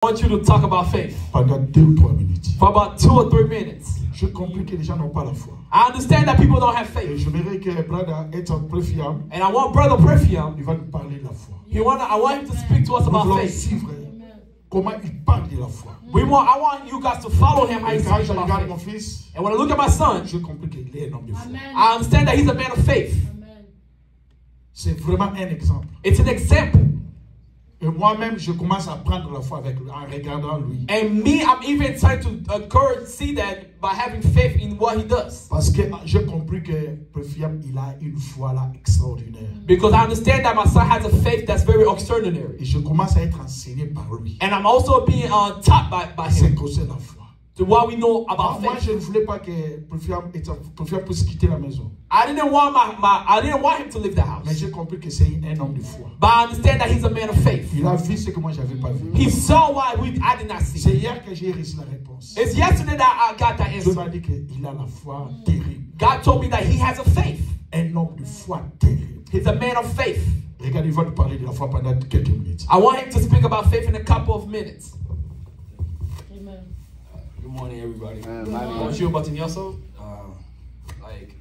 I want you to talk about faith pendant 2 ou 3 minutes. for about 2 or 3 minutes. Je comprends que les gens n'ont pas la foi. I understand that people don't have Et faith. j'aimerais que Brother Ethan Prefiam, And I want Brother Prefiam, il va nous parler de la foi. I want him to speak to us Nous about voulons faith. suivre comment il parle de la foi. I want you guys to follow him how Et he quand speaks je about regarde mon faith. fils, And when I look at my son, je comprends qu'il est un homme de foi. I understand that he's a man of faith. C'est vraiment un exemple. It's an example. Et moi-même, je commence à prendre la foi avec lui, en regardant lui. And me, I'm even trying to see that by having faith in what he does. Parce que j'ai compris que Prefiam, il a une foi là extraordinaire. Because I understand that my son has a faith that's very extraordinary. Et je commence à être enseigné par lui. And I'm also being taught by C'est him que c'est la foi. to what we know about Moi, faith. je ne voulais pas que Prefiam puisse quitter la maison. I didn't want him to leave the house. Mais j'ai compris que c'est un homme de foi. But I understand that he's a man of faith. Il a vu ce que moi, je n'avais pas vu. He saw what I did not C'est see. hier que j'ai reçu la réponse. It's yesterday that I got that Dieu answer. m'a dit qu'il a la foi terrible. God told me that he has a faith. Un homme de foi terrible. He's a man of faith. Regarde, il va nous parler de la foi pendant quelques minutes. I want him to speak about faith in a couple of minutes. Amen. Good morning, everybody. Bonjour, Batinyoso. Like,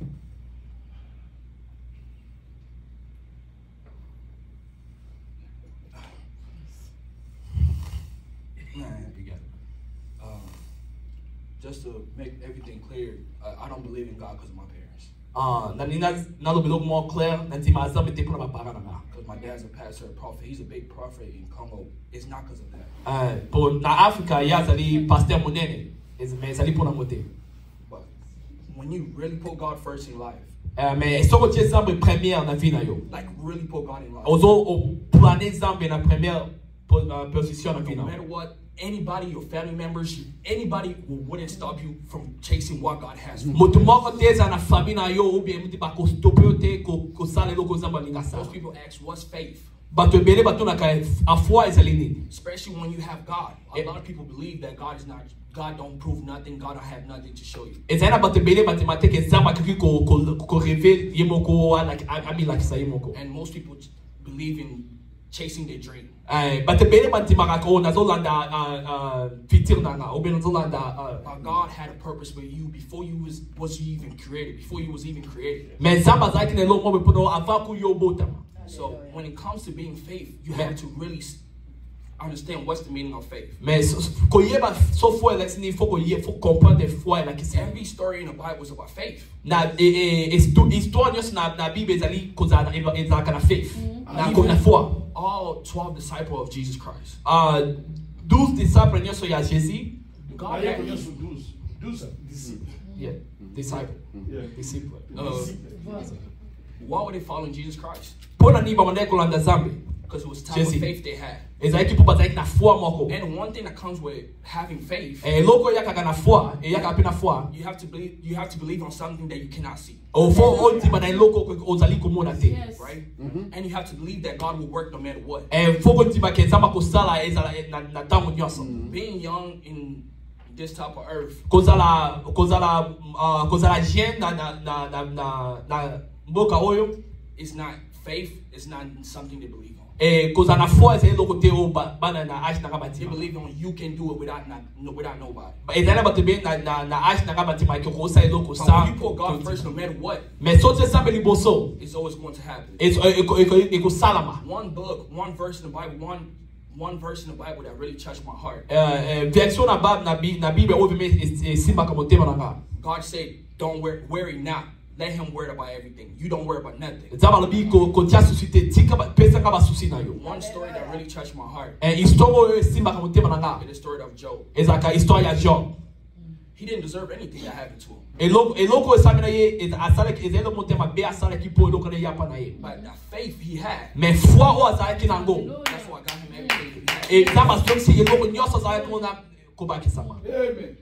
man, you got it. Just to make everything clear, I don't believe in God because of my parents. Nalo bilog more clear nanti mazami te kuna mapara na. Because my dad's a pastor, a prophet. He's a big prophet in Congo. It's not because of that. Po na Africa ya zali pastor munene. Is me zali pona mote. But when you really put God first in life, Mais soko tie zambe première na vie na yo. like really put God in life, Ozo o planer zambe na première position na vie no na. matter what, anybody, your family members, anybody wouldn't stop you from chasing what God has for you. Motu moko teza na famille na yo ou bien muti ba ko stopper yo te ko sale loko zamba linga sa. Most people ask, what's faith? Bato ebele bato na ka afwa ezali nini. Especially when you have God. A lot of people believe that God don't prove nothing, God don't have nothing to show you. Ezana bato ebele mathématique ezamba kiki ko révèle yemoko like ami like sa yemoko. And most people believe in chasing their dream. Bato ebele matimaka ko na zolanda fitir na nga ou bien zolanda But God had a purpose for you before you was even created, before you was even created. mais zamba zaki ne lo mo be pono avant ku yo botama. So when it comes to being faith, you have to really understand what's the meaning of faith. Mais ko yeba so foi like ni faut comprendre foi like c'est. Every story in the Bible is about faith. Na histoire nyos na Bible ezali kozana ezala kana faith. Na ko na foi. All 12 disciples of Jesus Christ. 12 disciples nyos ya Jésus. God had, 12 Yeah, disciple. Yeah. Disciple. why were they following Jesus Christ? Pona ni ba mande kolanda zambe. Because it was the type of Jesse. faith they had. Ezali kipo bazali na foi moko. And one thing that comes with having faith, Loko yaka kana foi, yaka pe na foi. you have to believe on something that you cannot see, O fo onti ba na loko ozali komona te. Yes. right? And you have to believe that God will work no matter what. Fo konti ba ke zamba ko sala ezala na tango nyoso. Being young in this type of earth, Kozala jeune na mboka oyo. it's not faith. It's not something they believe on. Kozana foi ezali loko te o bana na age na They kabati. believe on you can do it without nobody. Ezali ba te be na age na kabati ma ke ko sa loko So sa. when you put God first, no matter what, Mais so te sambe liboso. it's always going to happen. Eko salama. One book, one verse in the Bible, one verse in the Bible that really touched my heart. Version na Bible ouve me simba kama tema na nga. God said, "Don't worry not. Let him worry about everything. You don't worry about nothing." Zaba lobi ko tia susite tika pesa kaba susi na yo. One story that really touched my heart Histoire simba kama tema na nga. is the story of Job. Ezaka histoire ya Job. He didn't deserve anything that happened to him. Eloko esami na ye asala ki ezelo motema be asala ki po eloko na yapa na ye. But the faith he had, Mais foi o asala ki nango. that's why I got him everything he had. Zaba so si eloko nyoso asala ko na ko ba kisama.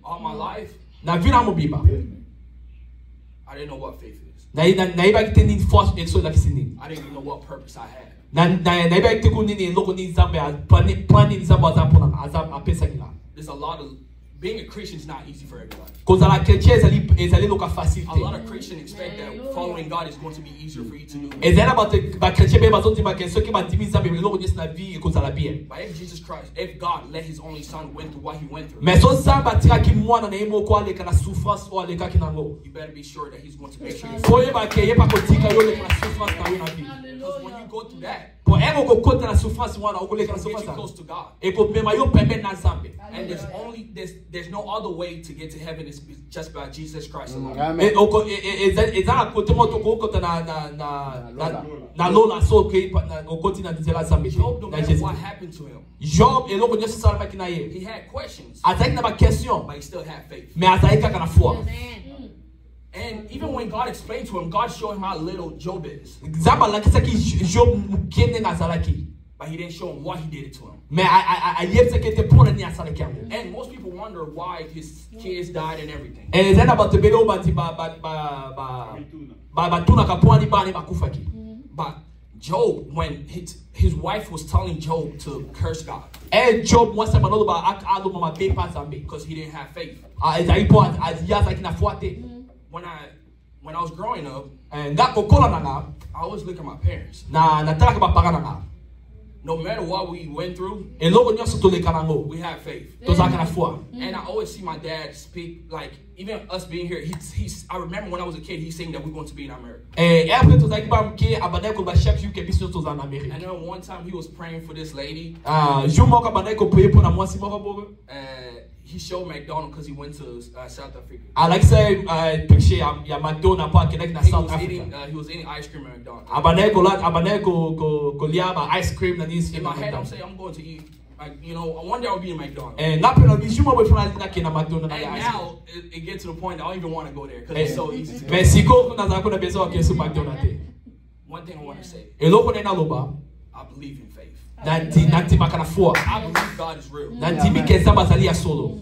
All my life, Na vina mo biba. I didn't know what faith is. Na iba ki tenin force so la kisini. I didn't even know what purpose I had. Na iba ki teku nini eloko ni zambe plani ni zambe azampo na azam apesa kila. There's a lot of being a Christian is not easy for everyone. kozala chrétien ezali loka A facilité. lot of Christians expect that following God is going to be easier for you to do. ezali ba chrétien be bazondima ke soki bandimi nzambe eloko nyonso na vie ekozala bien. But if Jesus Christ, if God let his only son went through what he went through, mais so nzambe atikaki mwana na ye moko aleka na souffrance oyo alekaki nango, you better be sure that he's going to make sure you. fo yeba ke ye pa kotika yo oleka na souffrance na yo na vie. Because when you go through that, po eko kokota na souffrance wana okoleka na it'll get you souffrance close to God. ekomema yo pembeni na nzambe. And there's no other way to get to heaven. It's just by Jesus Christ alone. ezala kote moto kokota na lola so ke okoti na nzela nzambe Job, no na matter Jésus. what happened to him, Job eloko nyonso esalamaki na ye he had questions, azalaki na baquestion but he still had faith. mais azalaki kaka na foi. And even when God explained to him, God showed him how little Job is, nzambe alakisaki Job moke ndenge azalaki, but he didn't show him why he did it to him. mais ayebisaki ete mpona nini asalaki yango. And most people wonder why his kids died and everything. ezali na bato ebele oyo bandi batunaka mpona nini bana bakufaki. But Job, when his wife was telling Job to curse God Job mwasi abandoloba aloma mabe mpa nzambe because he didn't have faith. ezali mpo ye azalaki na foi te. When I was growing up, nga kokola nanga I always look at my parents. natalaka bapara nanga, No matter what we went through, eloko nyonso toleka nango we have faith. tozalaka na foi. And I always see my dad speak, like, even us being here, I remember when I was a kid, he's saying that we're going to be in America. Après tozalaki bamoke abandaki koloba chaque jour ke biso tozala na Amérique. And then one time he was praying for this lady. Jour moko abandaki koprie mpona mwasi moko boye. He showed McDonald's because he went to South Africa. alakisa picture ya McDonald's po akendaki na South Africa. He was eating ice cream at McDonald's. abandaki kolia ba ice cream na nisi In na my head, I'm McDonald's. saying I'm going to eat. Like, you know, one day I'll be in McDonald's. nga pena bisu mo befuna ndaki na McDonald's na And ya ice cream. now it gets to the point that I don't even want to go there because it's so easy. To mais siko nazala kuna bezo wa kesu McDonald's te. One thing I want to say, eloko nena loba I believe in faith. nantimaka na foi, I believe God is real. nantimi ke nzambe azali ya solo.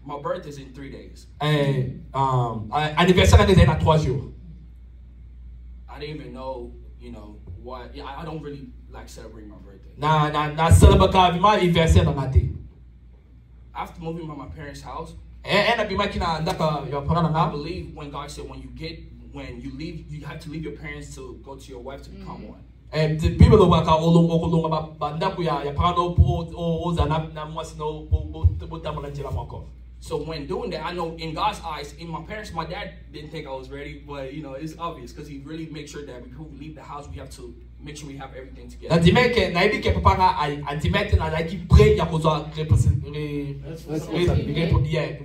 My birthday is in 3 days. Anniversaire ezali na 3 jours. I didn't even know, you know, what. Yeah, I don't really like celebrating my birthday. na celebraka bima anniversaire na te. After moving by my parents' house, na bimaki na ndaka ya parana I na. believe when God said when you leave, you have to leave your parents to go to your wife to become one. Bible waka olonga bandaku ya parano po oza na mwasi no botamala njela moko. So when doing that, I know in God's eyes, in my parents, my dad didn't think I was ready, but you know, it's obvious because he really makes sure that before we leave the house, we have to make sure we have everything together. Na dimeke na ibi ke papa na antimete na like pray ya kozwa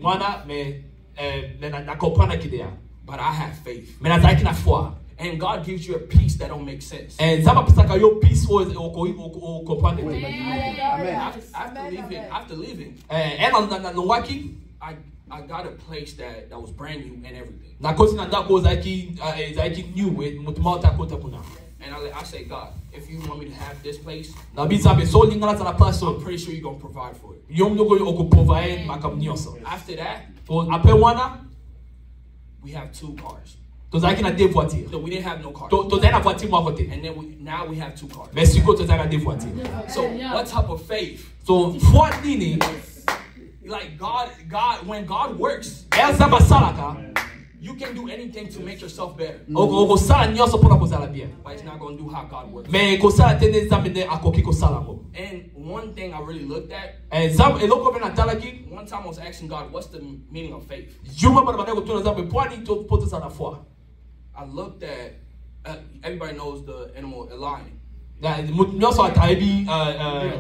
mwana me na comprendre kidea. But I have faith. Me na zaki na foi. And God gives you a peace that don't make sense. Zama pisaka yo peace o comprendre. After leaving, na longwaki I got a place that was brand new and everything. na kosi na ndako zaki new mutumauta kota kuna. And I say, God, if you want me to have this place, Na bisabe so lingala za place I'm pretty sure you're going to provide for it. yom ndogo oko provide makam nyoso. After that, Après wana we have 2 cars. tozaki na 2 voitures. So we didn't have no cars. Tozaki na voiture mo côté. And then now we have 2 cars. Mais siko tozaki na 2 voitures. So what type of faith? So foi nini Like God, when God works, ezaba salaka you can do anything to make yourself better. oko sala nyoso pona kozala bien. But it's not going to do how God works. Mais ko sala tene zamene akoki ko sala mo. And one thing I really looked at, eloko bena talaki one time I was asking God, what's the meaning of faith? juma bana bana ko tuna zambe pwani to poto sana foi. I looked at, everybody knows the animal, a lion. Nyoso ataibi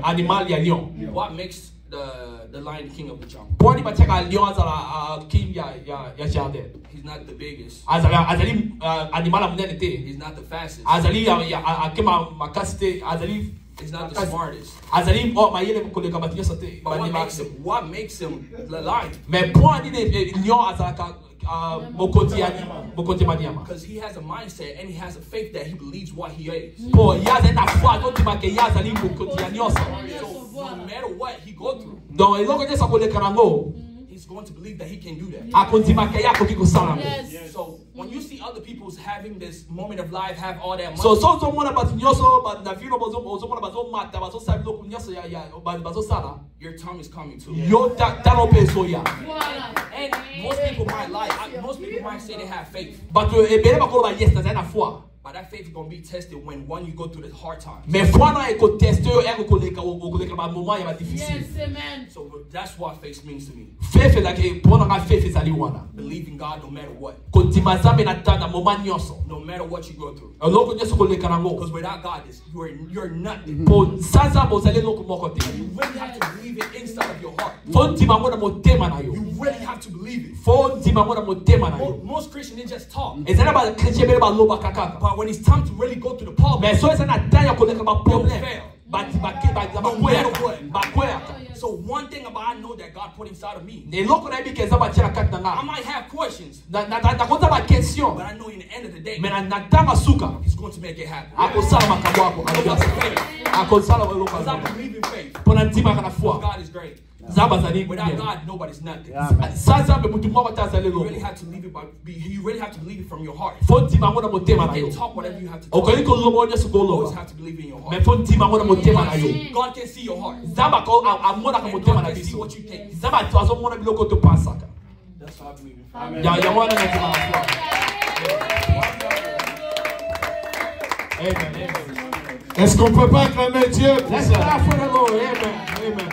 animal ya lion. What makes the lion the king of the jungle? Pwani bateka lion azala king ya jardin. He's not the biggest. Azali animal munene te. He's not the fastest. Azali akema makasite azali He's not the smartest. azali mayele koleka batinyoso te. But what makes him the lion? Mais pwani lion azalaka mokonzi maniama. Because he has a mindset and he has a faith that he believes what he is. Po yaza na foi totima ke yaza li mokonzi nyoso. So no matter what he go through, Donc eloko nyesa koleka nango he's going to believe that he can do that. akonzima ke yako kiko sala. So when you see other people's having this moment of life, have all that money. So mwana batu nyoso na vino mwana bazo mata bazo sabi loku nyoso ya bazo sala. Your time is coming too. Yo tano peso ya. And most people might lie. Most people might say they have faith. But ebele bakolo ba yes na foi. But that faith is going to be tested when you go through the hard times. Mais foi na eko teste yo eko koleka ba moment ya ba difficile. Yes, amen. So that's what faith means to me. Faith la ke pona nga faith ezali wana. Believing God no matter what. Kontima zambe na tanda moment nyonso. No matter what you go through. Loko nyoso koleka nango. Because without God, you're nothing. Pon sanza bozali loko moko te. You really have to believe it inside of your heart. Fontima ngona motema na yo. You really have to believe it. Fontima ngona motema na yo. Most Christians, they just talk. Ezala ba chrétien bele ba loba kakaka. But when it's time to really go through the problem, Mais so ezana tanya koleka ba problème. fail. No matter what. So one thing about I know that God put inside of me, Ne loko na bike za ba tira kat na. I might have questions, Na konza ba question. but I know in the end of the day, Mais na tanga suka. He's going to make it happen. Ako sala makabo ako. Ako sala loko. Because I believe in faith. Pona ntima kana foi. God is great. Zaba zali. Without God, nobody's nothing. Sasa be mutu mwa batazali You loko. really have to believe it, you really have to believe it from your heart. Fontima ngona motema na You yo. can talk whatever you have to talk. Okoli ko lobo nyoso You ko always loba. have to believe in your Mais heart. fontima ngona motema na yo. God can see your heart. Zaba ko amona ka And motema God na can see biso. what you think. Zaba tu azomona biloko to pasaka. That's how I believe in. Ya wana na tima na foi. Amen. Est-ce qu'on peut pas acclamer Dieu pour Let's ça? clap for the Lord. Amen. Amen.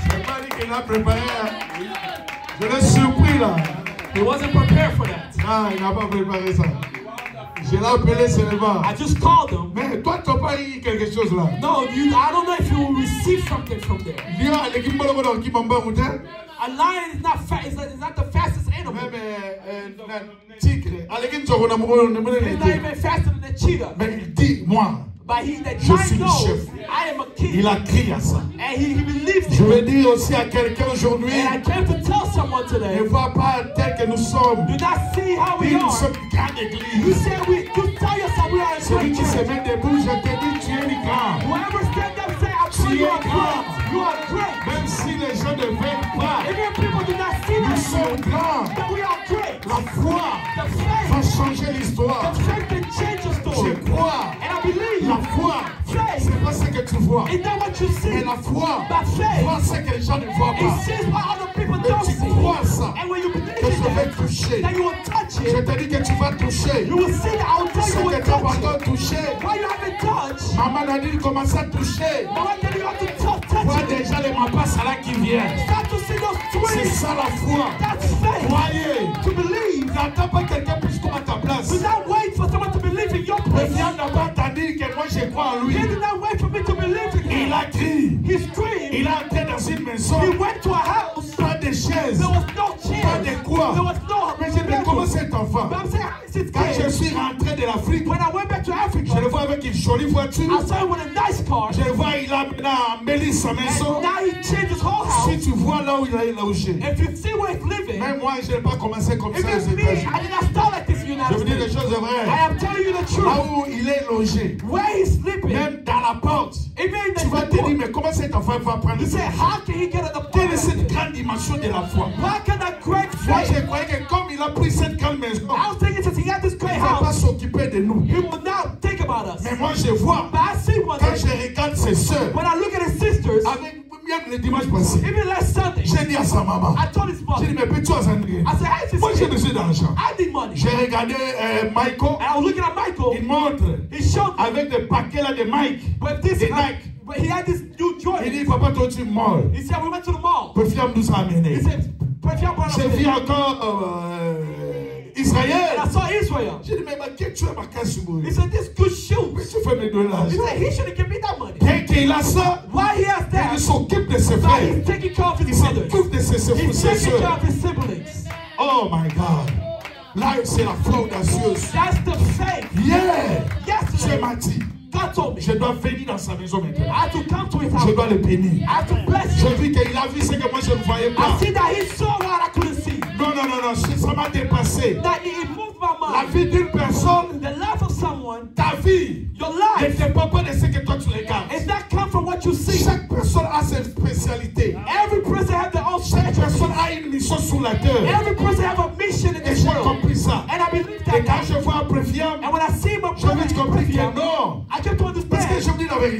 C'est pas lui qui l'a préparé. Je l'ai surpris là. He wasn't prepared for that. Ah, il n'a pas préparé ça. Je l'ai appelé seulement. I just called him. Mais toi, tu n'as pas eu quelque chose là. No, I don't know if you will receive something from there. Lion, l'équipe Mbolo qui m'a mouté. A lion is not fast. Is not the fastest animal. Même tigre. L'équipe Tchoko n'a He's not even faster than the cheetah. Mais il dit, moi, But the Je suis giant le knows chef. I am a king. il a crié à ça. And he believes Je it. veux dire aussi à quelqu'un aujourd'hui, And I came to tell someone ne today, vois pas tel que nous sommes. do not see how we Nous are. sommes une grande You église. say you tell yourself we are a Celui great qui se church. met debout, je te dis, tu es une grande. Whoever stand up say, I'm sure you are great. You are great. Même si les gens ne veulent pas, Even if people do not see nous that, sommes grands. that we are great. La foi The va faith, changer l'histoire. the faith can change the Je story. crois. And I believe La foi, faith c'est pas ce que tu vois. is not what you see. Mais la foi, But faith, vois ce que les gens ne voient it pas. sees what other people Et don't tu see. crois ça, And when you believe que je vais in that, toucher. that you will touch Je it, te dis que tu vas toucher. you will see that I will tell Ce you que will tu n'as pas touch encore it. touché. Why you haven't touched? Maman Nadine commence à toucher. But when you have to touch Vois it, déjà les mapas là qui viennent. start to see those C'est twins. ça la foi. That's faith. Croyez. To believe. N'attends pas que quelqu'un puisse comme à ta place. Do not wait for someone to believe in your Le place. diable n'a pas entendu que moi je crois en lui. He did not wait for me to believe in him. Il a crié. He screamed. Il a entré dans une maison. He went to a house. Pas de chaise. There was no Pas chair. de quoi. There was no Mais je me comment cet enfant. But I'm saying, how is it Quand je kid? suis rentré de l'Afrique, When I went back to Africa, je le vois avec une jolie voiture. I saw him with a nice car. Je le vois, il a maintenant embelli sa maison. And now he changed his whole house. Si tu vois là où il a logé. If you see where he's living, Même moi, je n'ai pas commencé comme ça aux even me, États-Unis. I did not start like this in the Je vous United dis les States. choses I vraies. am telling you the Là truth. où il est logé, Where he's sleeping, même dans la porte, even in tu vas the te dire, door, mais comment cet enfant va prendre you say, ça? how can he get at the Quelle est cette point? grande dimension de la foi? Why can that great Moi, faith? je croyais que comme il a pris cette grande maison, I was thinking since he had this il great ne va pas house, s'occuper de nous. he will now think about us. Mais moi, je vois, But I see one quand thing. je regarde ses soeurs, When I look at his sisters, avec même le dimanche passé, even last Sunday, j'ai dit à sa maman, I told his j'ai dit, mother, mais peux-tu André? I said, hey, Moi, j'ai sister, besoin d'argent. I need money. J'ai regardé Michael, And I was looking at Michael. il montre He showed me avec des paquets là de Mike. with this, Des Nike. but he had this new Il Jordan. dit, papa, toi, tu es mort. He said, we went to the mall. Perfiam nous a amené. He said, Perfume brought J'ai us vu in. encore And I Israël. saw Israel. J'ai dit, mais qu'est-ce que tu as ma casse He said, this good Mais shoes. tu fais mes dollars. He said, he should have given me that money. Dès qu'il a ça, Why he has il that? s'occupe de ses Now frères. he's taking care of Il his brothers. s'occupe de ses He's taking care soeurs. of his siblings. Oh my God. Là, c'est la foi audacieuse. That's the faith. Yeah. Dieu Yesterday, m'a dit, God told me je dois venir dans sa maison maintenant. I have to come to his Je house. dois le bénir. I have to bless J'ai him. vu qu'il a vu ce que moi je ne voyais I pas. see that he saw what I couldn't see. Non, non, non, non, ça m'a dépassé. That it moved my La mind. vie d'une personne, The life of someone, ta vie, your ne life, dépend pas de ce que toi tu regardes. is not come from what you see. Chaque personne a ses spécialités. Every person has their own Chaque specialty. personne a une mission sur la terre. Every person has a mission in Et this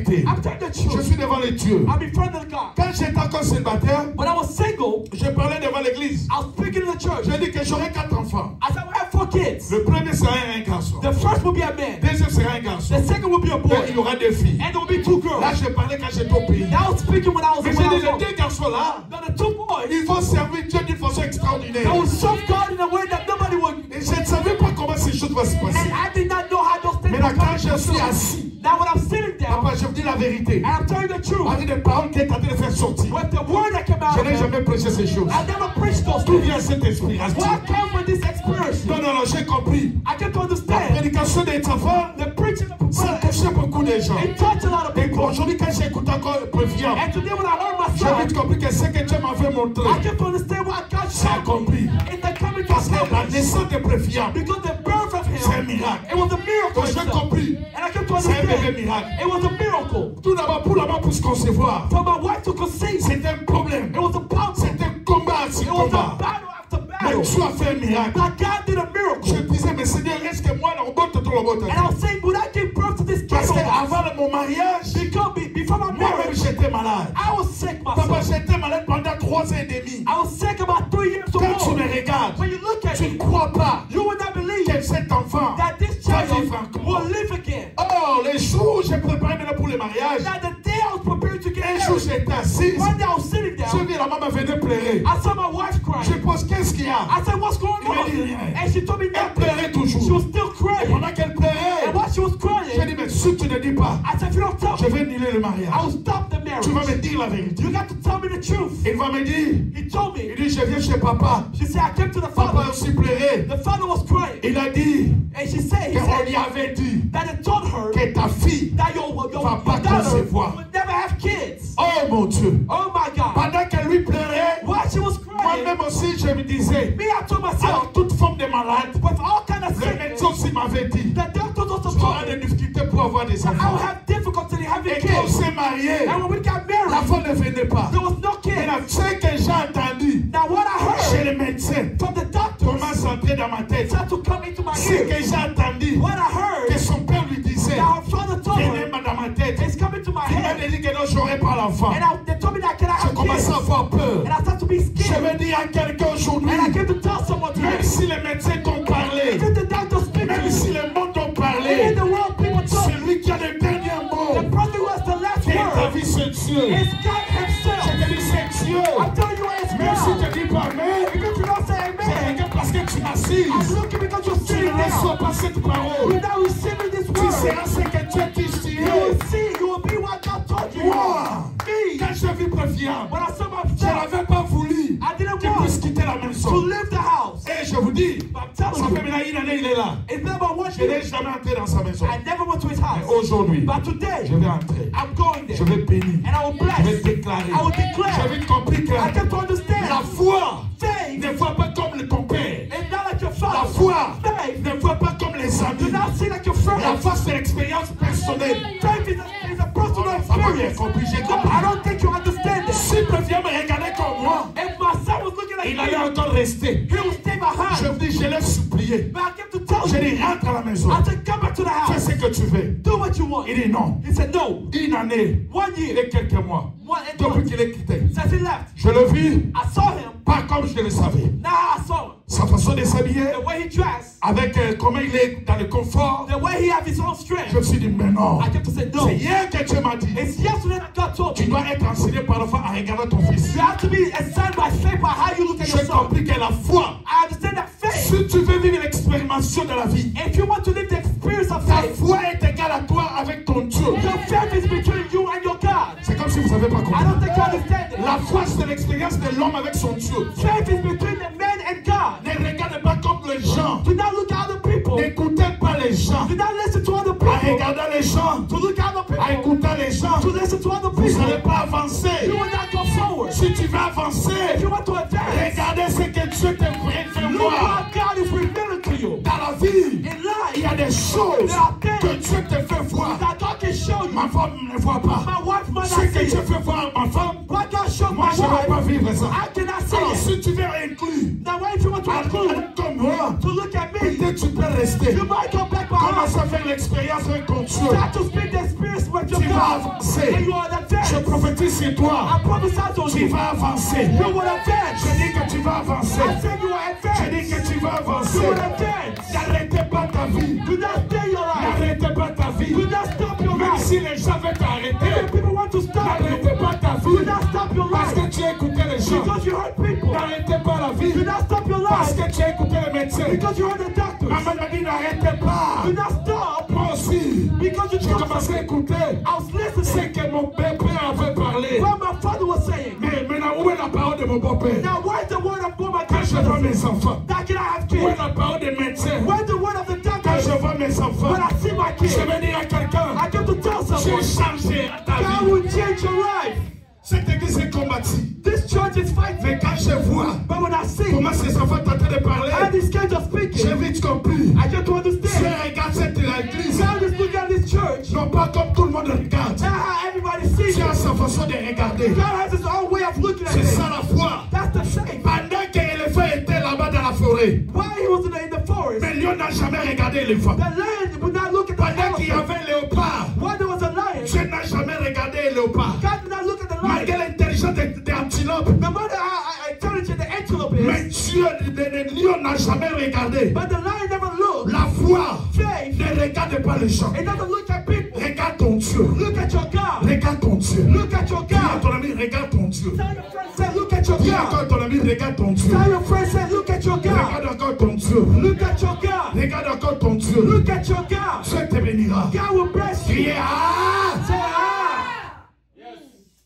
vérité. I'm telling the Je truth. suis devant les dieux. I'm in front of God. Quand j'étais encore célibataire, When I was single, je parlais devant l'église. I was speaking in the church. J'ai dit que j'aurais 4 enfants. I said, I have 4 kids. Le premier serait un garçon. The first will be a man. Deuxième serait un garçon. The second will be a Et boy. il y aura 2 filles. And there will be 2 girls. Là, je parlais quand j'étais au pays. I was speaking when I was Mais when I j'ai was dit, young. les 2 garçons-là, Now the 2 boys, ils vont servir Dieu d'une façon extraordinaire. that will serve God in a way that nobody would. Et je ne savais pas comment ces choses vont se passer. And I did not know how those things Mais là, would quand come je suis to. assis, Now when I'm sitting down, papa, je vous dis la vérité. and I'm telling the truth, Avec des paroles qui est en train de faire sortir. with the word that came out Je of n'ai me, jamais prêché ces choses. I never preached those D'où things. vient cette inspiration? Where come with this experience? Non, non, non, j'ai compris. I get to La understand prédication des enfants, the preaching of ça the touchait beaucoup de gens. it touched a lot of Et people. aujourd'hui, quand j'écoute encore Préviant, And today when I heard my j'ai son, vite compris que ce que Dieu m'avait montré, I get to understand what God c'est accompli. in the coming to Parce que la accomplish. naissance de Préviant, Because the birth of c'est un him, miracle. it was a miracle. Donc j'ai itself. compris. And I get to C'est un bébé understand miracle. it was a miracle. Tout d'abord, pour la main, pour se concevoir, For my wife to conceive, c'est un problème. it was a problem. C'est un combat, c'est It un was a combat. battle after Mais battle. tu as fait un miracle. But God did a Je miracle. disais, mais Seigneur, est-ce que moi, on botte tout le monde? And I was saying, would I give birth to this kid? Parce or not? qu'avant mon mariage, Because before my moi-même, marriage, j'étais malade. I was sick Papa, myself. j'étais malade pendant 3 ans et demi. I was sick about 3 years or Quand tu more. me regardes, When you look at tu ne me, crois pas you would not believe que cet enfant that this va child vivre encore. will live again. Oh, les jours où j'ai préparé maintenant pour le mariage, Now the day I was preparing to get un jour married, j'étais assise, one day I was sitting j'ai down, vu la maman venait pleurer. I saw my wife Je crying. pose, qu'est-ce qu'il y a? I said, what's going Il m'a dit on? rien. And she told me Elle nothing. pleurait She toujours. was still Et crying. pendant qu'elle pleurait, And while she was j'ai crying, dit, mais si tu ne dis pas, I said, if you don't tell je me, vais annuler le I mariage. will stop the Tu vas marriage. me dire la vérité. You got to tell me the truth. Il va me dire, He told il me. dit, je viens chez papa. She said, I came to the Papa a father. aussi pleuré. The father was crying. Il a dit And she said, he qu'on lui said avait dit that it told her que ta fille that your va pas daughter concevoir. would never have kids. Oh mon Dieu. Oh my God. Pendant qu'elle lui pleurait, While she was crying, moi-même aussi je me disais, me, I told myself, alors toute forme de malade, with all kind of le sickness, médecin aussi m'avait dit, the doctors also tu auras told des me difficultés pour avoir des I would enfants. have difficulty having Et quand on kids. s'est marié, And when we got married, l'enfant ne venait pas. there was no kids. Maintenant, ce que j'ai entendu Now what I chez heard les médecins from the doctors commence à entrer dans ma tête. started to come into my Ce ear. que j'ai entendu, What I que heard, son père lui disait, now her father told venez her, dans ma tête. it's coming to my Il head. m'a dit que non, j'aurais pas l'enfant. And they told me that can I J'ai have commencé kids? à avoir peur. And I started to be Je scared. vais dire à quelqu'un aujourd'hui, And I came to tell someone même today, si les médecins t'ont parlé, even the doctors speak to même me, si le monde t'ont even parlé, the world people told me, celui qui a le dernier mot, the person who has the last et ta word vie, c'est Dieu. is God Je himself. te dis, c'est Dieu. I'm telling you it's Même si God. tu dis pas amen, Because you don't say c'est amen, rien parce que tu I'm m'assises. looking because you're Tu sitting ne reçois down. pas cette parole. You're not receiving this Tu word. seras ce que Dieu dit tu You will es. see, you will be what God told you. Moi, Me, quand je vis préfiant, when I saw je myself, n'avais pas voulu I didn't qu'il puisse want quitter la to maison. leave the house. Et je vous dis, But I'm ça telling fait you, maintenant une année, il est là. it's been about 1 Je n'ai year. jamais entré dans sa maison. I never went to his Mais house. aujourd'hui, But today, je vais entrer. I'm going there. Je vais bénir. And I will Je vais bless. déclarer. I will declare. J'avais compris que I came to la understand. foi Faith ne voit pas comme ton père. is not like your La father. foi Faith ne voit pas comme les do amis. not see like your La friend. foi, c'est l'expérience personnelle. Faith is a personal Ça m'a bien experience. compris, j'ai I compris. don't think you understand this. Si préfiant me regardait comme moi, If my son was looking like il allait me, encore rester. he would stay Je behind. vous dis, je l'ai supplié. But I came to tell Je you, dis, rentre à la maison. I said, come back to the Fais house. ce que tu veux. Do what you want. Il dit non. He said, no. Une année 1 year. et quelques mois. 1 and Depuis 2 qu'il est quitté. since he left. Je le vis, I saw him. pas comme je le savais. Now I saw him. Sa façon de s'habiller, The way he dressed. avec comment il est dans le confort. The way he have his own Je strength. me suis dit, mais non. I kept to say no. C'est hier que Dieu m'a dit. It's yesterday that God told Tu me. dois être enseigné par la foi à regarder ton fils. You have to be assigned by faith by how you look at your J'ai son. compris que la foi, I understand that faith. si tu veux vivre l'expérimentation de la vie, If you want to live the experience of ta faith, foi est égale à toi avec ton Dieu. your faith is between you and your God. C'est comme si vous n'avez pas I compris. don't think you understand it. La foi, c'est l'expérience de l'homme avec son Dieu. Faith is between the man and God. Ne regarde pas comme les gens. Do not look at other people. N'écoutez pas les gens. Do not listen to other En people. regardant les gens, To look at other en people. écoutant les gens, To listen to other vous people. n'allez pas avancer. You will not go forward. Si tu veux avancer, If you want to advance, regardez ce que Dieu te fait look voir. what God is revealing to you. Dans la vie, In il y life, a des choses there are que things Dieu te fait voir. that God can show you. Ma femme ne voit pas. My wife might Ce not que see Dieu it. fait voir à ma femme, What God show Moi, my je ne vais pas wife, vivre ça. I cannot see Alors, it. si tu veux inclure, Now, if you want to include, comme moi, to look at me, peut-être tu peux rester. you might come back behind. Commence à faire l'expérience avec ton Dieu. Start to speak the experience with your Tu vas God. avancer. And you are the Je advance. prophétise sur I toi. prophesy to Tu you. vas avancer. You will advance. Je dis que tu vas avancer. I said you will Je dis advance. que tu vas You avancer. will advance. N'arrêtez pas ta vie. Do not stay your life. N'arrêtez pas ta vie. Do not stop your Même life. si les gens veulent t'arrêter, If people want to stop you, n'arrêtez pas ta do vie. not stop your Parce life. que tu as écouté les gens. Because you hurt people. N'arrêtez pas la vie. Do not stop your Parce life. que tu as écouté les médecins. Because you hurt the doctors. Maman m'a dit n'arrêtez pas. Do not stop. Moi aussi, Because you j'ai trust commencé à me. écouter I was ce listening. que mon père avait parlé. What my father was saying. Mais maintenant, où est la parole de mon beau-père? Now, where's the word of my Quand je vois mes grandfather? enfants, Now can I have où est kids? la parole des médecins? Where's the word of the Quand doctor? je vois mes enfants, When I see my je kids, vais dire à quelqu'un, I come to tell j'ai someone, changé ta God vie. will change your life. Cette église est combattue. This church is fighting. Mais quand je vois But when I see comment ces enfants sont en train de parler, and these kids are j'ai speaking, vite compris. I just Je understand. regarde cette église, God is looking at this church. non pas comme tout le monde regarde. Not how everybody sees Tu as it. sa façon de regarder. God has his own way of looking at C'est it. ça la foi. That's the same. Pendant que l'éléphant était là-bas dans la forêt, While he was in the forest, mais lion n'a jamais regardé l'éléphant. the lion would not look at the Pendant qu'il y elephant. avait léopard, While there was a lion, Dieu n'a jamais regardé le léopard. God did not look at the Malgré lion. l'intelligence des antilopes, No matter how intelligent the antelope mais is, Dieu, le lion n'a jamais regardé. but the lion never looked. La foi Faith, ne regarde pas les gens. it doesn't look at people. Regarde ton Dieu. Look at your God. Regarde ton Dieu. Look at your Dis à God. ton ami, regarde ton Dieu. Tell your friend, say, look at your Dis God. encore à ton ami, regarde ton Dieu. Tell your friend, say, look at your God. Regarde encore ton Dieu. Look at your God. Regarde encore ton Dieu. Look at your God. Dieu te bénira. God will bless you. Criez, ah! Say, ah.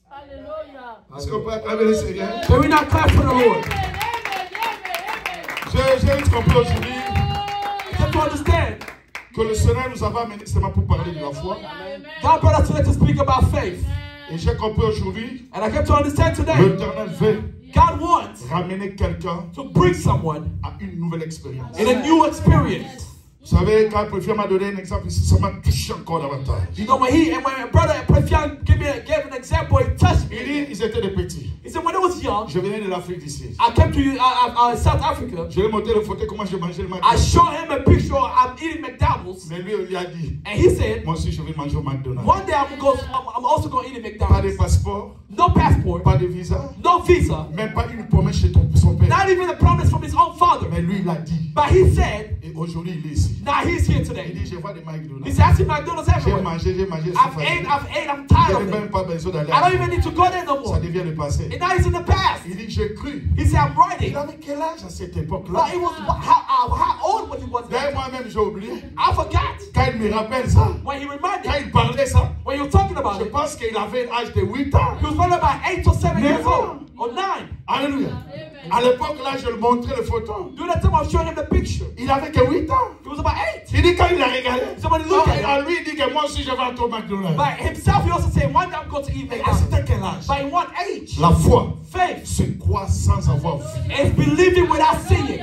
Hallelujah. Est-ce qu'on peut acclamer le Seigneur? Can we not clap for the Lord? J'ai vite compris aujourd'hui Just to understand, que le Seigneur nous avait amené seulement pour parler de la foi. God brought us today to speak about faith. Et j'ai compris aujourd'hui, And I came to understand today, l'Éternel veut God wants ramener quelqu'un to bring someone à une nouvelle expérience. in a new experience. Vous savez, quand le préfet m'a donné un exemple ici, ça m'a touché encore davantage. You know, when brother Prefian gave an example, it touched Il me. dit, ils étaient des petits. He said, when I was young, Je venais de l'Afrique d'ici. I came to South Africa. Je lui ai montré le photo comment je mangeais le matin. I showed him a picture of I'm eating McDonald's, Mais lui, il a dit, and he said, moi aussi je vais manger au McDonald's. one day I'm also going to eat at Pas de McDonald's. passeport, No passport, pas de visa, no visa, même pas une promesse chez son père. not even a promise from his own father. Mais lui, il a dit. But he said, Et aujourd'hui, il est ici. now he's here Il today. dit, je vois des He McDonald's. said, I see McDonald's J'ai everywhere. mangé, I've ate, I'm Je tired n'ai of même it. pas besoin d'aller. I don't even need to go there no Ça more. devient le passé. And now he's in the past. Il dit, j'ai cru. He said, I'm writing. Il avait quel âge à cette époque-là? But it was how old was he was D'ailleurs, then? moi-même, j'ai oublié. I forgot. Quand il me rappelle ça, When he quand reminded, il parlait ça, when you were talking about je it, pense qu'il avait l'âge de 8 ans. he was probably about 8 or 7 years Never. old or 9. Alléluia. À l'époque, là, je lui montrais les photos. During that time, I was showing him the picture. Il avait que 8 ans. He was about 8. Il dit quand il a regardé, Somebody look at à lui, il dit que moi aussi, je vais entrer au McDonald's. By himself, he also said, one day I'm going to eat À McDonald's. c'était quel âge? By what age? La foi, Faith c'est quoi sans avoir vu? is believing without seeing.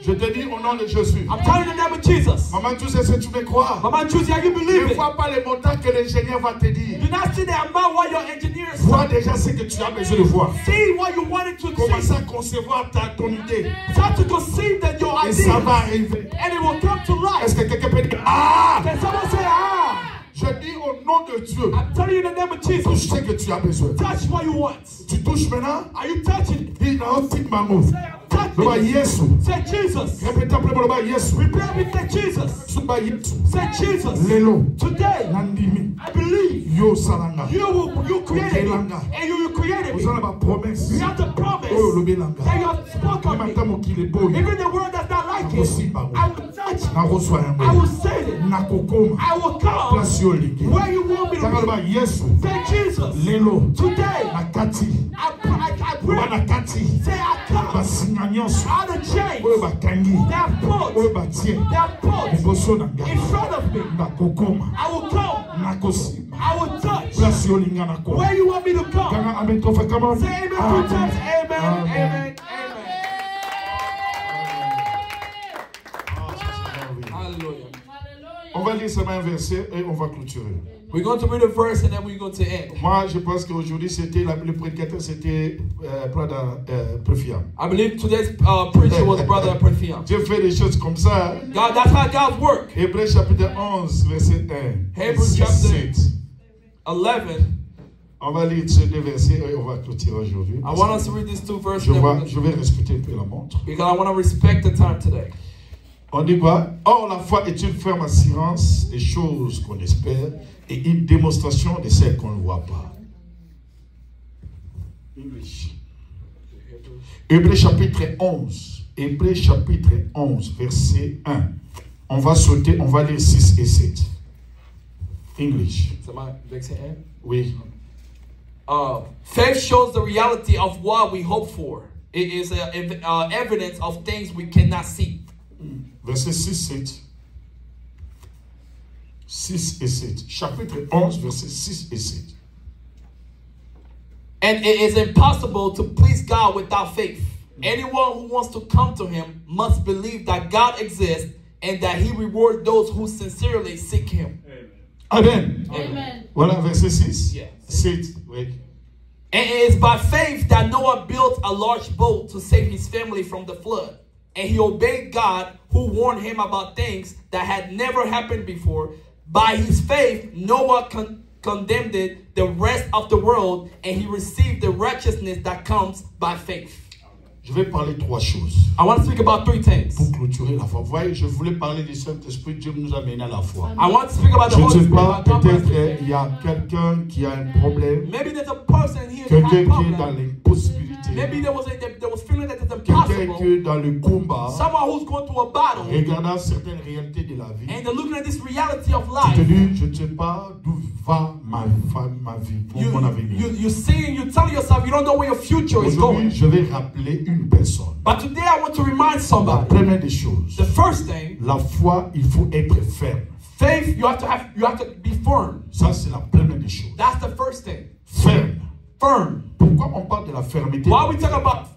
Je te dis au nom de Jésus. I'm telling you in the name of Jesus. Maman, tu sais ce que tu me crois. Mama Juicy, are you Ne believing? vois pas les montants que l'ingénieur va te dire. Do not see the amount what your engineer is. Vois déjà ce que tu as besoin de voir. See what you wanted to Commence see. à concevoir ton idée. Start to conceive that your Et ça va idea, arriver. and it will come to life. Est-ce que quelqu'un peut dire, ah! Can someone say, ah? Je dis au nom de Dieu, I'm telling you in the name of touche Jesus. ce que tu as besoin. Touch what you want. Tu touches maintenant, Are you touching it? dis dans un petit maman. Touch Le bas it. Yesu. Say Jesus. Répète après le bas Yesu. Repeat me, say Jesus. Ce bas Yesu. Say Jesus. Lelo. Today, Nandimi. I believe Yo salanga. you created me, and you created Vous me. avez ma promesse. You have the promise Oh, le belanga. that you have spoken Même me. temps qu'il est beau. Even the world does not like it, I will touch it. Na reçoit un I mot. will say it. Na kokoma. I will come Place yo ligi. where you want me to Saka le be. bas Yesu. Say Jesus. Lelo. Today, Na kati. I Oba pray. na kati. Say I come Basinga nyonso. out of chains Oyo bakangi. that put Oyo batie. Liboso na ngai. in front of me. Na kokoma. I will come. Na kosimba. I will touch Place yo linga na ko. where you want me to come. Kanga amen tofa come on. Say amen 3 times. Amen. Amen. Amen. Hallelujah. On va lire lire seulement un verset et on va clôturer. We're going to read a verse and then we're going to end. Moi, je pense qu'aujourd'hui, le prédicateur, c'était Brother Prefiam. I believe today's preacher was Brother Prefiam. Dieu fait des choses comme ça. God, that's how God works. Hébreux chapitre 11, verset 1. Hebrews chapter 11. On va lire ces deux versets et on va clôturer aujourd'hui. I want us to read these two verses. Je vais respecter un peu la montre. Because I want to respect the time today. On dit quoi? Or, la foi est une ferme assurance des choses qu'on espère et une démonstration de celles qu'on ne voit pas. English. Hébreux chapitre 11. Hébreux chapitre 11, verset 1. On va sauter, on va lire 6 et 7. English. Oui. Faith shows the reality of what we hope for. It is evidence of things we cannot see. Verset 6, 7. 6 et 7. Chapitre 11, verset 6 et 7. And it is impossible to please God without faith. Anyone who wants to come to him must believe that God exists and that he rewards those who sincerely seek him. Amen. Amen. Voilà, verset 6. Yeah. 7, oui. And it is by faith that Noah built a large boat to save his family from the flood. And he obeyed God, who warned him about things that had never happened before. By his faith, Noah condemned the rest of the world, and he received the righteousness that comes by faith. Je vais parler 3 choses. I want to speak about 3 things. Pour clôturer la foi. Vous voyez, je voulais parler du Saint-Esprit. Dieu nous a amené à la foi. I want to speak about the Je ne Holy sais pas, Spirit. peut-être il y a quelqu'un qui a un problème. Maybe there's a person here that Quelqu'un has qui est problem. dans l'impossibilité. Maybe there was feeling that it's Quelqu'un impossible. qui est dans le combat. Someone who's going through a battle. Regardant certaines réalités de la vie. And they're looking at this reality of Tu life. te dis, je ne sais pas d'où va ma vie, pour mon avenir. You're saying, you're telling yourself you don't know where your future is Aujourd'hui, going. je vais rappeler une personne. But today I want to remind La somebody. première des choses, The first thing, la foi, il faut être ferme. faith, you have to be firm. Ça, c'est la première des choses. That's the first thing. Ferme. Firm. Pourquoi on parle de la fermeté? Why we talk about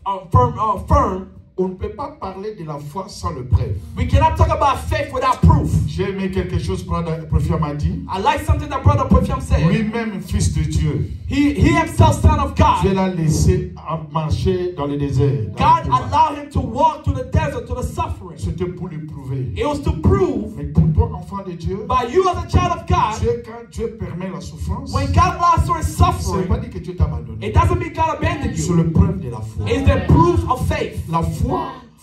firm? On ne peut pas parler de la foi sans le preuve. We cannot talk about faith without proof. J'ai aimé quelque chose que Brother Prefiam m'a dit. I like something that Brother Prefiam said. Lui-même, fils de Dieu. He himself, son of Dieu God. l'a laissé marcher dans le désert. God allowed him to walk through the desert, to the suffering. C'était pour lui prouver. It was to prove, Mais pour toi, enfant de Dieu, by you as a child of God, quand Dieu permet la souffrance, when God allows certain ça ne veut suffering, pas dire que Dieu t'a abandonné. it doesn't mean God abandoned C'est you. le preuve de la foi. It's the proof of faith. La foi,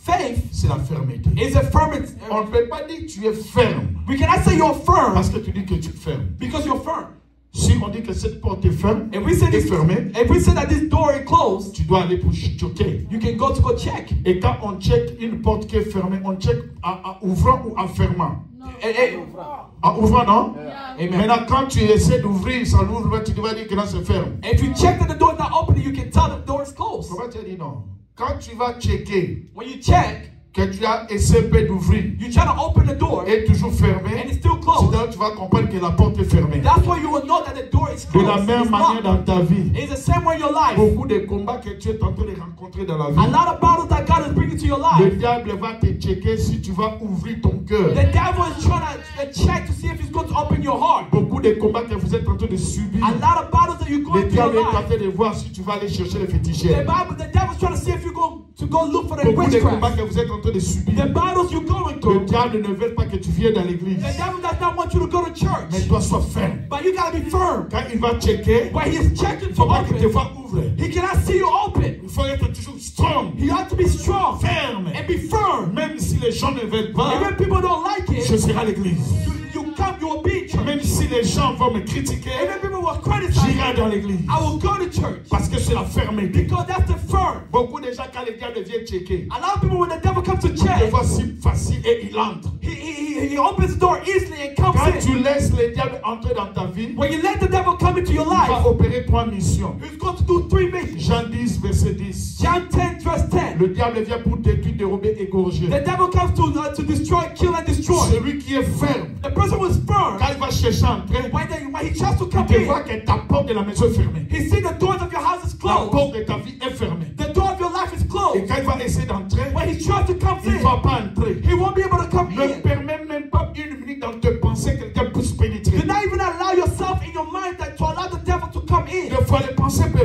Faith c'est la fermeté. is a firmity. On ne peut pas dire que tu es ferme We cannot say you're firm parce que tu dis que tu es ferme. because you're firm. Si on dit que cette porte est ferme, If we say est this, fermée, if we say that this door is closed, tu dois aller pour checker. you can go to go check. Et quand on check une porte qui est fermée, on check en ouvrant ou en fermant. En ouvrant, non? Amen. Maintenant, quand tu essaies d'ouvrir, ça n'ouvre pas, tu dois dire que là c'est ferme. If you check that the door is not open, you can tell the door is closed. Pourquoi tu as dit non? Quand tu vas checker When you check, que tu as essayé d'ouvrir you try to open the door et toujours and fermé, it's still c'est closed. là que tu vas comprendre que la porte est fermée. That's why you will know that the door is De closed. la même It's manière locked. dans ta vie, It's the same way in your life. beaucoup de combats que tu es en train de rencontrer dans la A vie, lot of battles that God is bringing to your le life. diable va te checker si tu vas ouvrir ton cœur. The devil is trying to check to see if he's going to open your heart. Beaucoup de combats que vous êtes en train de subir, A lot of battles that you're le going through diable your est en life. train de voir si tu vas aller chercher les The féticheurs. devil's trying to see if you go look for the Beaucoup de combats witchcraft. que vous êtes en train de subir, The battles you're going le through. diable ne veut pas que tu viennes dans l'église. The devil does not want you to go to Mais church. toi, sois ferme. But you gotta be firm. Quand il va checker, When he is checking il ne to faut pas que tu open, vois ouvrir. he cannot see you open. Il faut être toujours strong, You have to be strong ferme. and be firm. Même si les gens ne veulent pas, Even people don't like je it, serai à l'église. you come, you will be in church. Même si les gens vont me critiquer, Even people will criticize j'irai you, dans l'église. I will go to church. Parce que c'est la fermeté. Because that's the firm. Beaucoup de gens, quand le diable vient checker, A lot of people, when the devil comes to le check, voit si facile et il entre. he opens the door easily and Quand comes in. tu laisses le diable entrer dans ta vie, When you let the devil come into your il va life, opérer 3 missions. he's going to do 3 missions. Jean 10, verset 10. John 10, verse 10. Le diable vient pour détruire, dérober, égorger. The devil comes to destroy, kill, and destroy. Celui qui est ferme, The person who is firm, quand il va chercher à entrer, when he tries to come il te in, voit que ta porte de la maison est fermée. he sees the doors of your house is La closed. porte de ta vie est fermée. The door of your life is Et closed. quand il va essayer d'entrer, When he tries to come il ne in, va pas entrer. he won't be able to come Ne in. permets même pas une minute dans tes pensées que quelqu'un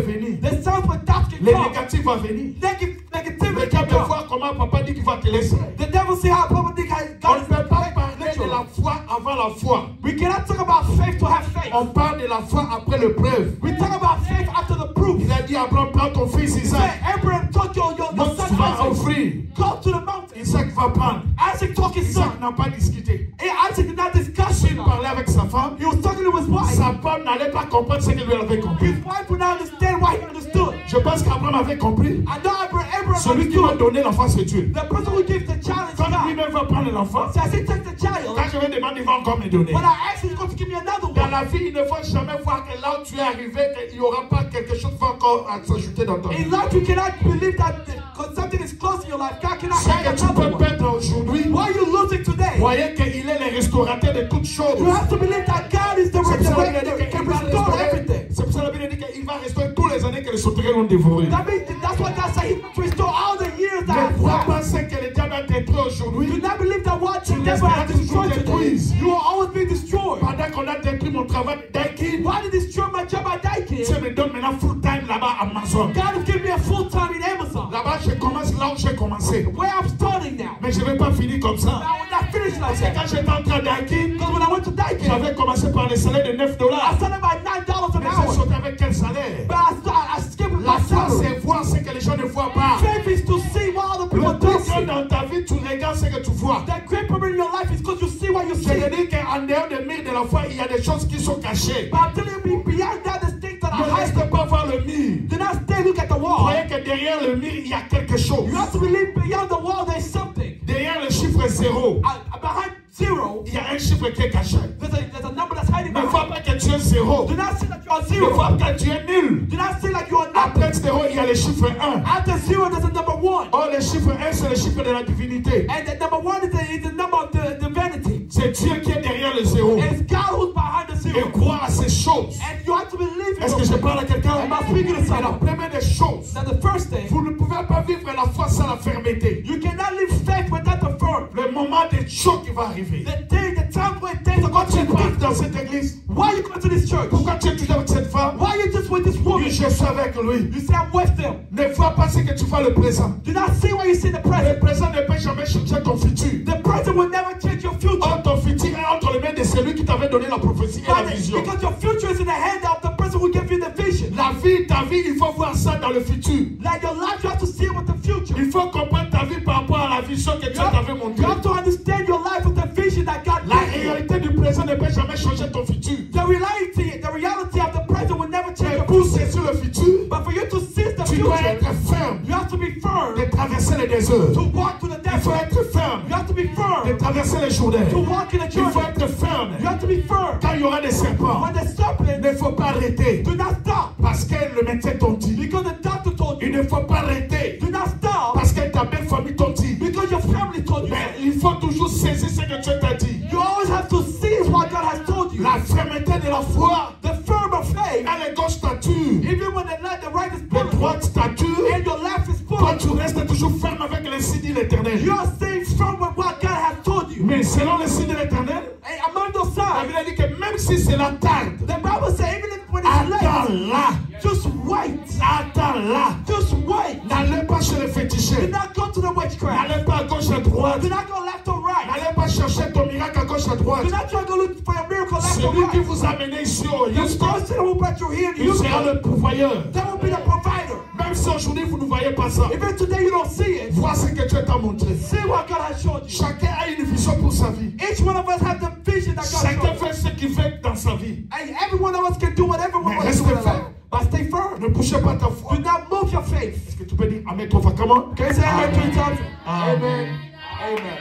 peut venir. There's times when doubts can Les come. négatifs vont venir. Negativity Le can diable come. voit comment papa dit qu'il va te laisser. The devil see how people think how On God ne is peut pas parler de la foi avant la foi. We cannot talk about faith to have faith. On parle de la foi après l'épreuve. We talk about faith after the proof. Il a dit à Abraham, prends ton fils Say, Isaac. Abraham took your Donc son tu vas Isaac. offrir. Go to the mountain. Isaac va prendre. Isaac took his son. Isaac n'a pas discuté. And Isaac did not discuss Il it. parlait avec sa femme. He was talking to his wife. Sa femme n'allait pas comprendre ce qu'il lui avait compris. His wife would not understand why he understood. Je pense qu'Abraham avait compris. I know Abraham Celui qui m'a understood. donné l'enfant, c'est Dieu. The person who gives the child is Quand God. lui-même va prendre l'enfant, So I said, take the child. quand je vais demander, il va encore me donner. When I ask, he's going to give me another Dans one. la vie, il ne faut jamais voir que là où tu es arrivé, qu'il n'y aura pas quelque chose qui va encore s'ajouter dans ton vie. In life, you cannot believe that because something is close in your life, God cannot Ce add que tu another peux one. perdre aujourd'hui, Why are you losing today? voyez qu'il est le restaurateur de toutes choses. You have to believe that God is the C'est pour ça que la Bible resurrector, dit can qu'il va restore restaurer. everything. C'est pour ça que la Bible dit qu'il va restaurer tous les années que les sauterelles ont dévoré. That means that's why God said He will restore all the years that Ne have crois passed. pas ce que le diable a détruit Do aujourd'hui. not believe that what Tu you never have laisseras toujours destroyed today. détruire. You will always be destroyed. Pendant qu'on a détruit mon travail d'Aikin, Why did destroy my job at Daikin? Dieu me donne maintenant full time là-bas à Amazon. God has given me a full time in Amazon. Là-bas, je commence là où j'ai commencé. Where I'm starting now. Mais je ne vais pas finir comme ça. I will not finish like C'est that. quand j'étais en train d'Aikin, Because when I went to Daikin, j'avais commencé par les salaires de $9. I started by $9 an Mais j'ai hour. sauté avec quel salaire? But I skipped La my foi, salary. c'est voir ce que les gens ne voient pas. Faith is to see what other people Le don't plus grand see. dans ta vie, tu regardes ce que tu vois. The great problem in your life is because you see what you Je see. te dis qu'en dehors des murs de la foi, il y a des choses qui sont cachées. But I'm telling you, beyond that, the things that Ne are hiding. reste pas voir le mur. Do not stay, look at the wall. Voyez que derrière le mur, il y a quelque chose. You have to believe beyond the wall there's something. Derrière le chiffre 0, Behind zero, il y a un chiffre qui est caché. there's a number that's hiding Ne vois behind. pas que tu es 0. Do not say that you are Ne zero. vois pas que tu es nul. Do not say like you are nothing. Après 0, il y a le chiffre 1. After zero, there's a number one. Oh, le chiffre 1, c'est le chiffre de la divinité. And the number one is the number of the divinity. C'est Dieu qui est derrière le 0. It's God who's behind the Et zero. croire à ces choses. And you have to believe in Est-ce que je those parle à quelqu'un? Am I speaking to C'est la someone? première des choses. Now the first thing, Vous ne pouvez pas vivre la foi sans la fermeté. you cannot live faith without the firm. Le moment des chocs qui va arriver. The time when things are Pourquoi going tu to parles change. dans cette église? Why you come to this church? Pourquoi tu es toujours avec cette femme? Why you just with this woman? Oui, je suis avec lui. You say I'm with them. Ne vois pas ce que tu vois le présent. Do not see what you see in the Le present. présent ne peut jamais changer ton futur. The present will never change your future. Or, ton futur est entre les mains de celui qui t'avait donné la prophétie et la But vision. because your future is in the hand of the person who gave you the vision. La vie, ta vie, il faut voir ça dans le futur. Like your life, you have to see it with the future. Il faut comprendre ta vie par rapport à la vision que Dieu t'avait montrée. You have to understand your life with the vision that God La gave you. réalité du présent ne peut jamais changer ton futur. The reality of the present will never change Mais your pour future. saisir le futur, But for you to seize the tu dois future, être ferme you have to be firm de traverser les déserts. to walk to the Il faut desert. être ferme You have to be de firm traverser les journées. to walk in the Il faut journey. être ferme You have to be firm. quand il y aura des serpents. When the serpent, Il ne faut pas arrêter do not stop. parce que le médecin t'ont dit. Because the doctor told Il you. ne faut pas arrêter Do not stop. parce que ta belle famille t'ont dit. Because your family told you. Mais il faut toujours saisir ce que Dieu t'a dit. You always have to seize what God has told you. La fermeté de la foi The firm of faith, a les gauches stature, even when the right is les pulling droites stature. and your left is Toi, pulling, tu restes toujours ferme avec les signes de l'Éternel. you are staying firm with what God has told you. Mais selon les signes de l'Éternel, And among those la signs, Bible dit que même si cela tarde, the Bible says even if when it's late, attends là, just wait. attends là. Just wait. N'allez pas chez les Do féticheurs. not go to the witchcraft. N'allez pas à gauche à droite. Do not go left or right. N'allez pas chercher ton miracle à gauche à droite. Do not try to go look for your miracle left or Celui qui right. vous a amené ici au The Houston, person who brought you here, il sera le pourvoyeur. that will be the provider. Même si aujourd'hui vous ne voyez pas ça, Even today you don't see it, vois ce que Dieu t'a montré. see what God has showed you. Chacun a une vision pour sa vie. Each one of us have the vision that God Chacun showed us. fait ce qu'il veut dans sa vie. And every one of us can do whatever we Mais want to reste do in our firm. life. But stay firm. Ne bougez pas ta foi. Do not move your faith. Est-ce que tu peux dire Amen 3 fois? Comment? Can you say amen 3 times? Amen. Amen. Amen.